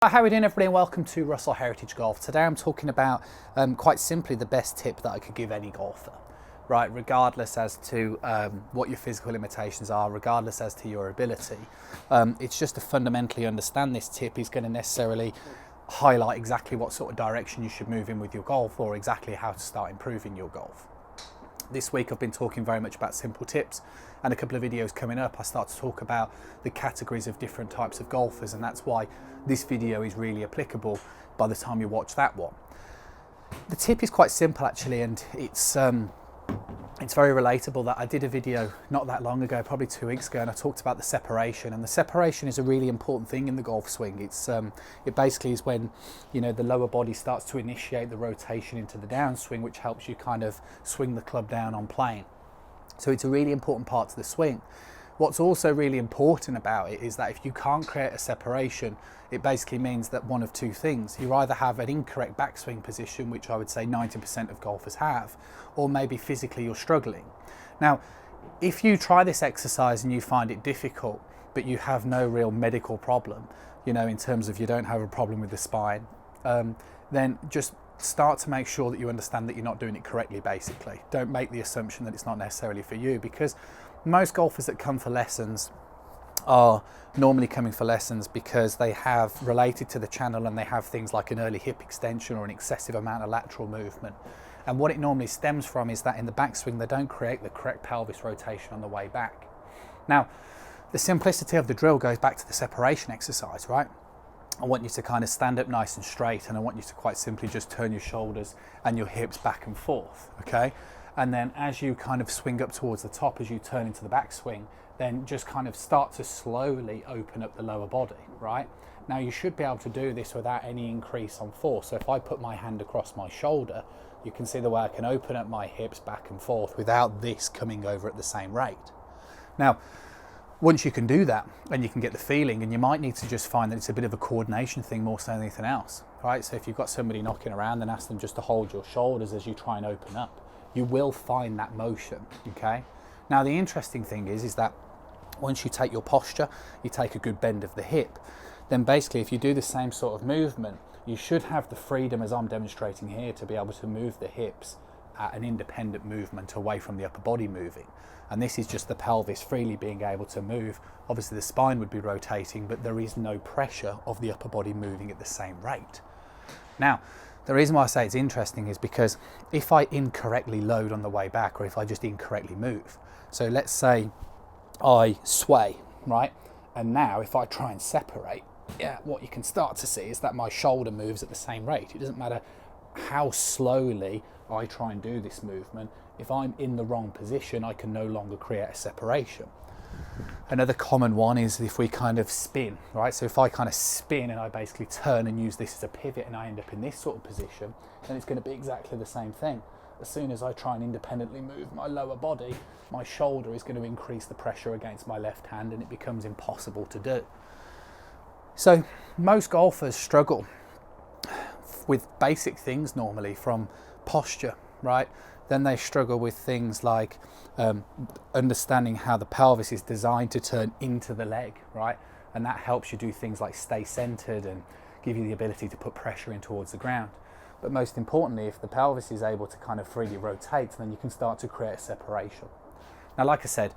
Hi, how are we doing, everybody, and welcome to Russell Heritage Golf. Today I'm talking about quite simply the best tip that I could give any golfer, right, regardless as to what your physical limitations are, regardless as to your ability. It's just to fundamentally understand this tip is going to necessarily highlight exactly what sort of direction you should move in with your golf, or exactly how to start improving your golf. This week I've been talking very much about simple tips, and a couple of videos coming up I start to talk about the categories of different types of golfers, and that's why this video is really applicable by the time you watch that one. The tip is quite simple actually, and it's very relatable. That I did a video not that long ago, probably 2 weeks ago, and I talked about the separation, and the separation is a really important thing in the golf swing. It basically is when, you know, the lower body starts to initiate the rotation into the downswing, which helps you kind of swing the club down on plane. So it's a really important part to the swing. What's also really important about it is that if you can't create a separation, it basically means that one of two things. You either have an incorrect backswing position, which I would say 90% of golfers have, or maybe physically you're struggling. Now, if you try this exercise and you find it difficult, but you have no real medical problem, you know, in terms of you don't have a problem with the spine, then just start to make sure that you understand that you're not doing it correctly, basically. Don't make the assumption that it's not necessarily for you, because most golfers that come for lessons are normally coming for lessons because they have related to the channel and they have things like an early hip extension or an excessive amount of lateral movement. And what it normally stems from is that in the backswing they don't create the correct pelvis rotation on the way back. Now, the simplicity of the drill goes back to the separation exercise, right? I want you to kind of stand up nice and straight, and I want you to quite simply just turn your shoulders and your hips back and forth, okay? And then as you kind of swing up towards the top, as you turn into the backswing, then just kind of start to slowly open up the lower body, right? Now you should be able to do this without any increase on force. So if I put my hand across my shoulder, you can see the way I can open up my hips back and forth without this coming over at the same rate. Now, once you can do that and you can get the feeling, and you might need to just find that it's a bit of a coordination thing more so than anything else, right? So if you've got somebody knocking around, then ask them just to hold your shoulders as you try and open up. You will find that motion, okay? Now the interesting thing is that once you take your posture, you take a good bend of the hip, then basically if you do the same sort of movement, you should have the freedom, as I'm demonstrating here, to be able to move the hips at an independent movement away from the upper body moving. And this is just the pelvis freely being able to move. Obviously the spine would be rotating, but there is no pressure of the upper body moving at the same rate. Now, the reason why I say it's interesting is because if I incorrectly load on the way back, or if I just incorrectly move, so let's say I sway, right? And now if I try and separate, what you can start to see is that my shoulder moves at the same rate. It doesn't matter how slowly I try and do this movement. If I'm in the wrong position, I can no longer create a separation. Another common one is if we kind of spin, right? So if I kind of spin and I basically turn and use this as a pivot and I end up in this sort of position, then it's going to be exactly the same thing. As soon as I try and independently move my lower body, my shoulder is going to increase the pressure against my left hand, and it becomes impossible to do. So most golfers struggle with basic things normally, from posture, right? Then they struggle with things like understanding how the pelvis is designed to turn into the leg, right? And that helps you do things like stay centered and give you the ability to put pressure in towards the ground. But most importantly, if the pelvis is able to kind of freely rotate, then you can start to create a separation. Now, like I said,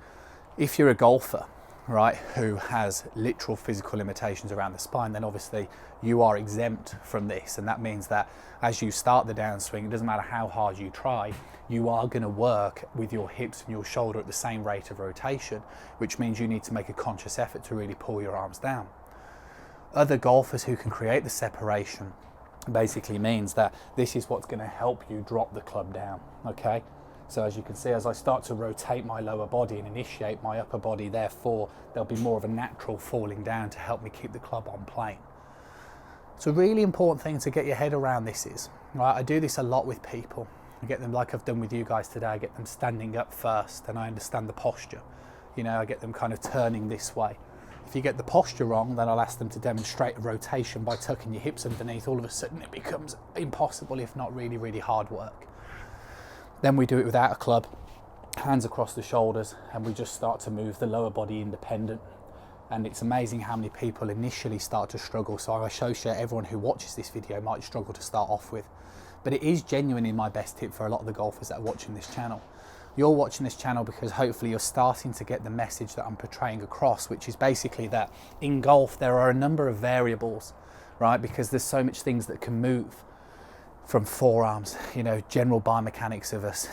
if you're a golfer, right, who has literal physical limitations around the spine, then obviously you are exempt from this. And that means that as you start the downswing, it doesn't matter how hard you try, you are going to work with your hips and your shoulder at the same rate of rotation, which means you need to make a conscious effort to really pull your arms down. Other golfers who can create the separation basically means that this is what's going to help you drop the club down, okay? So as you can see, as I start to rotate my lower body and initiate my upper body, therefore there'll be more of a natural falling down to help me keep the club on plane. It's a really important thing to get your head around. This is, right? I do this a lot with people. I get them, like I've done with you guys today, I get them standing up first, and I understand the posture. You know, I get them kind of turning this way. If you get the posture wrong, then I'll ask them to demonstrate a rotation by tucking your hips underneath. All of a sudden it becomes impossible, if not really, really hard work. Then we do it without a club, hands across the shoulders, and we just start to move the lower body independent. And it's amazing how many people initially start to struggle. So I associate everyone who watches this video might struggle to start off with. But it is genuinely my best tip for a lot of the golfers that are watching this channel. You're watching this channel because hopefully you're starting to get the message that I'm portraying across, which is basically that in golf there are a number of variables, right? Because there's so much things that can move, from forearms, general biomechanics of us,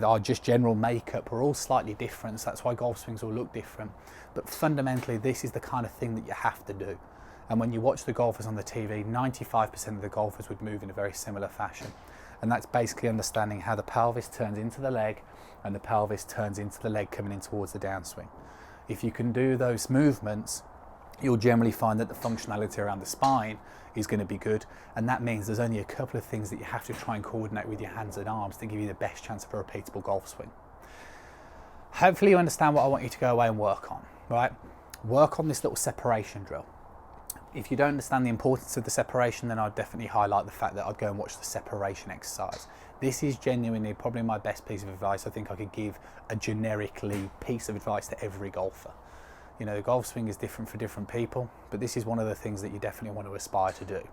our just general makeup are all slightly different. So that's why golf swings will look different. But fundamentally, this is the kind of thing that you have to do. And when you watch the golfers on the TV, 95% of the golfers would move in a very similar fashion. And that's basically understanding how the pelvis turns into the leg and the pelvis turns into the leg coming in towards the downswing. If you can do those movements, you'll generally find that the functionality around the spine is going to be good, and that means there's only a couple of things that you have to try and coordinate with your hands and arms to give you the best chance of a repeatable golf swing. Hopefully you understand what I want you to go away and work on, right? Work on this little separation drill. If you don't understand the importance of the separation, then I'd definitely highlight the fact that I'd go and watch the separation exercise. This is genuinely probably my best piece of advice. I think I could give a generically piece of advice to every golfer. The golf swing is different for different people, but this is one of the things that you definitely want to aspire to do.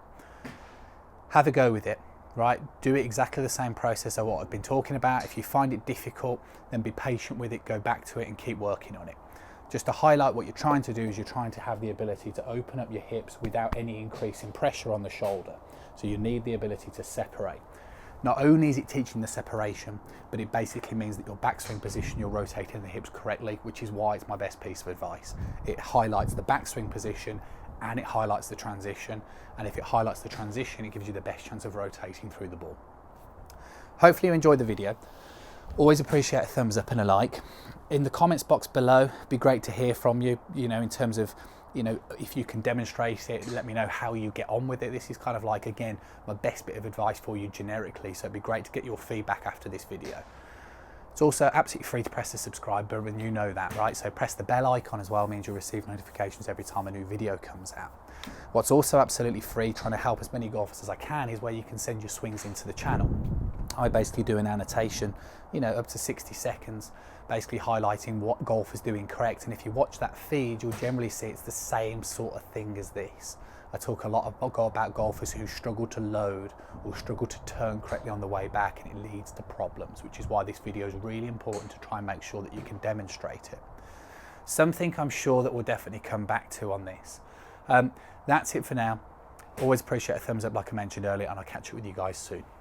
Have a go with it, right? Do it exactly the same process of what I've been talking about. If you find it difficult, then be patient with it, go back to it and keep working on it. Just to highlight, what you're trying to do is you're trying to have the ability to open up your hips without any increase in pressure on the shoulder. So you need the ability to separate. Not only is it teaching the separation, but it basically means that your backswing position, you're rotating the hips correctly, which is why it's my best piece of advice. It highlights the backswing position and it highlights the transition. And if it highlights the transition, it gives you the best chance of rotating through the ball. Hopefully you enjoyed the video. Always appreciate a thumbs up and a like. In the comments box below, it'd be great to hear from you, in terms of, if you can demonstrate it, let me know how you get on with it. This is kind of like, again, my best bit of advice for you generically. So it'd be great to get your feedback after this video. It's also absolutely free to press the subscribe button, and you know that, right? So press the bell icon as well, means you'll receive notifications every time a new video comes out. What's also absolutely free, trying to help as many golfers as I can, is where you can send your swings into the channel. I basically do an annotation, up to 60 seconds, basically highlighting what golf is doing correct. And if you watch that feed, you'll generally see it's the same sort of thing as this. I talk a lot about golfers who struggle to load or struggle to turn correctly on the way back, and it leads to problems, which is why this video is really important, to try and make sure that you can demonstrate it. Something I'm sure that we'll definitely come back to on this. That's it for now. Always appreciate a thumbs up, like I mentioned earlier, and I'll catch up with you guys soon.